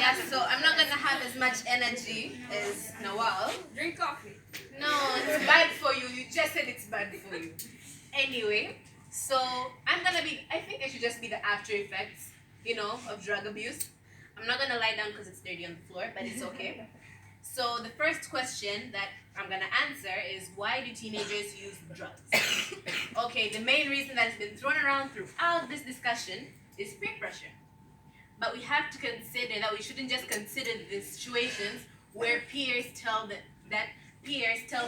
Yeah, so I'm not gonna have as much energy as Nawal. Drink coffee. No, it's bad for you. You just said it's bad for you. Anyway, so I think I should just be the after effects, of drug abuse. I'm not gonna lie down because it's dirty on the floor, but it's okay. So the first question that I'm gonna answer is, why do teenagers use drugs? Okay, the main reason that has been thrown around throughout this discussion is peer pressure. But we have to consider that we shouldn't just consider the situations where peers tell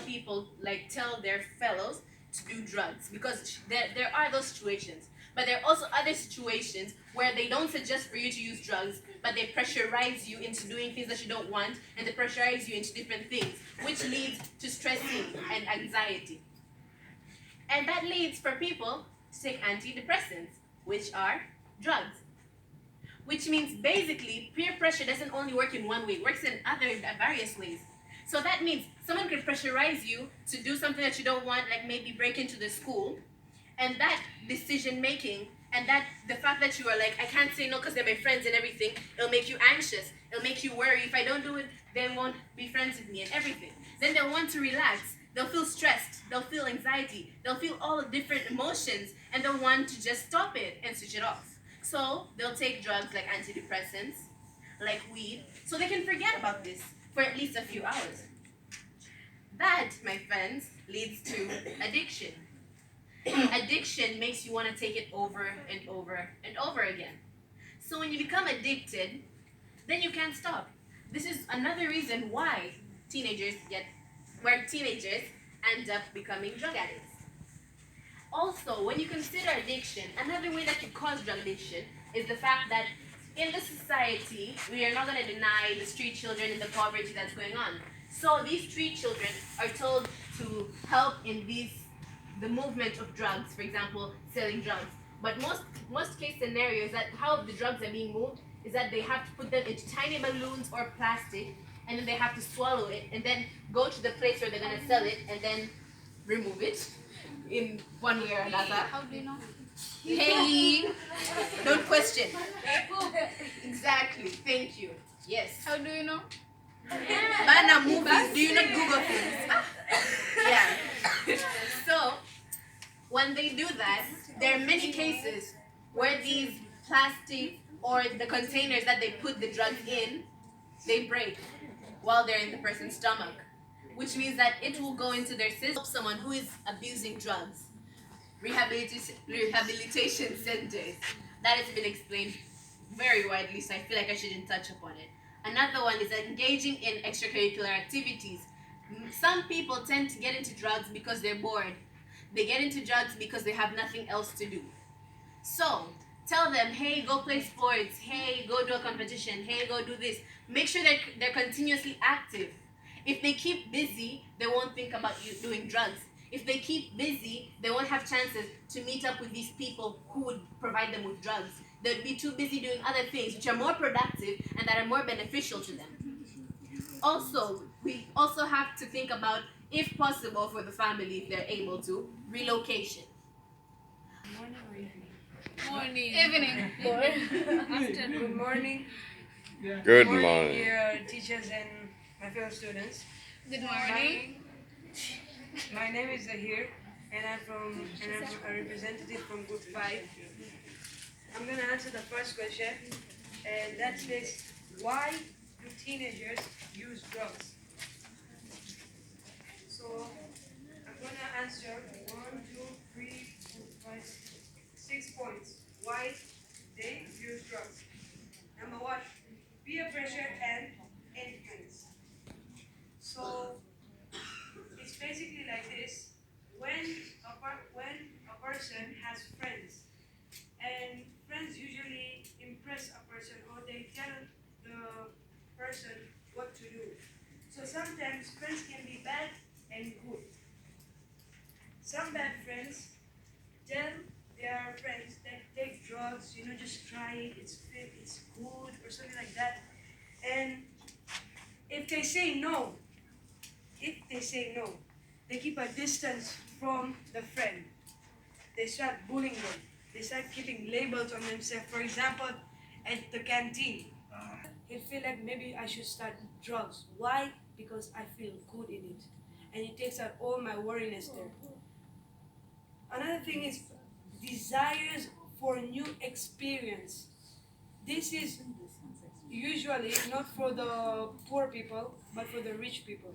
people, like tell their fellows to do drugs, because there are those situations. But there are also other situations where they don't suggest for you to use drugs, but they pressurize you into doing things that you don't want, and they pressurize you into different things, which leads to stressing and anxiety. And that leads for people to take antidepressants, which are drugs. Which means basically peer pressure doesn't only work in one way, it works in various ways. So that means someone could pressurize you to do something that you don't want, like maybe break into the school, and that decision making and that the fact that you are like, I can't say no because they're my friends and everything, it'll make you anxious, it'll make you worry. If I don't do it, they won't be friends with me and everything. Then they'll want to relax, they'll feel stressed, they'll feel anxiety, they'll feel all the different emotions, and they'll want to just stop it and switch it off. So they'll take drugs like antidepressants, like weed, so they can forget about this for at least a few hours. That, my friends, leads to addiction. Addiction makes you want to take it over and over and over again. So when you become addicted, then you can't stop. This is another reason why teenagers end up becoming drug addicts. Also, when you consider addiction, another way that you cause drug addiction is the fact that in the society, we are not going to deny the street children and the poverty that's going on. So these street children are told to help in the movement of drugs, for example, selling drugs. But most case scenarios, that how the drugs are being moved is that they have to put them into tiny balloons or plastic, and then they have to swallow it, and then go to the place where they're going to sell it, and then remove it in one way or another. How do you know? Hey, don't question. Exactly, thank you. Yes. How do you know? Bana movies, do you not Google things? Yeah. So, when they do that, there are many cases where these plastic or the containers that they put the drugs in, they break while they're in the person's stomach, which means that it will go into their system. Someone who is abusing drugs, rehabilitation centers, that has been explained very widely, so I feel like I shouldn't touch upon it. Another one is engaging in extracurricular activities. Some people tend to get into drugs because they're bored. They get into drugs because they have nothing else to do. So, tell them, hey, go play sports, hey, go do a competition, hey, go do this. Make sure that they're continuously active. If they keep busy, they won't think about you doing drugs. If they keep busy, they won't have chances to meet up with these people who would provide them with drugs. They'd be too busy doing other things which are more productive and that are more beneficial to them. Also, we also have to think about, if possible for the family, if they're able to, relocation. Morning. Evening. Afternoon. Good morning. Good morning. Dear teachers and my fellow students. Good morning. My name is Zahir, and I'm a representative from Group 5. I'm going to answer the first question, and that is, why do teenagers use drugs? So I'm going to answer 1, 2, 3, 4, 5, 6 points why they use drugs. Number 1, peer pressure and influence. So it's basically like this: when a person has friends, and friends usually impress a person, or they tell the person what to do. So sometimes friends can be bad and good. Some bad friends tell their friends that take drugs, just try it, it's good, or something like that. And if they say no, they keep a distance from the friend. They start bullying them. They start keeping labels on themselves. For example, at the canteen, he they feel like maybe I should start drugs. Why? Because I feel good in it. And it takes out all my worriness there. Another thing is desires for new experience. This is usually not for the poor people, but for the rich people.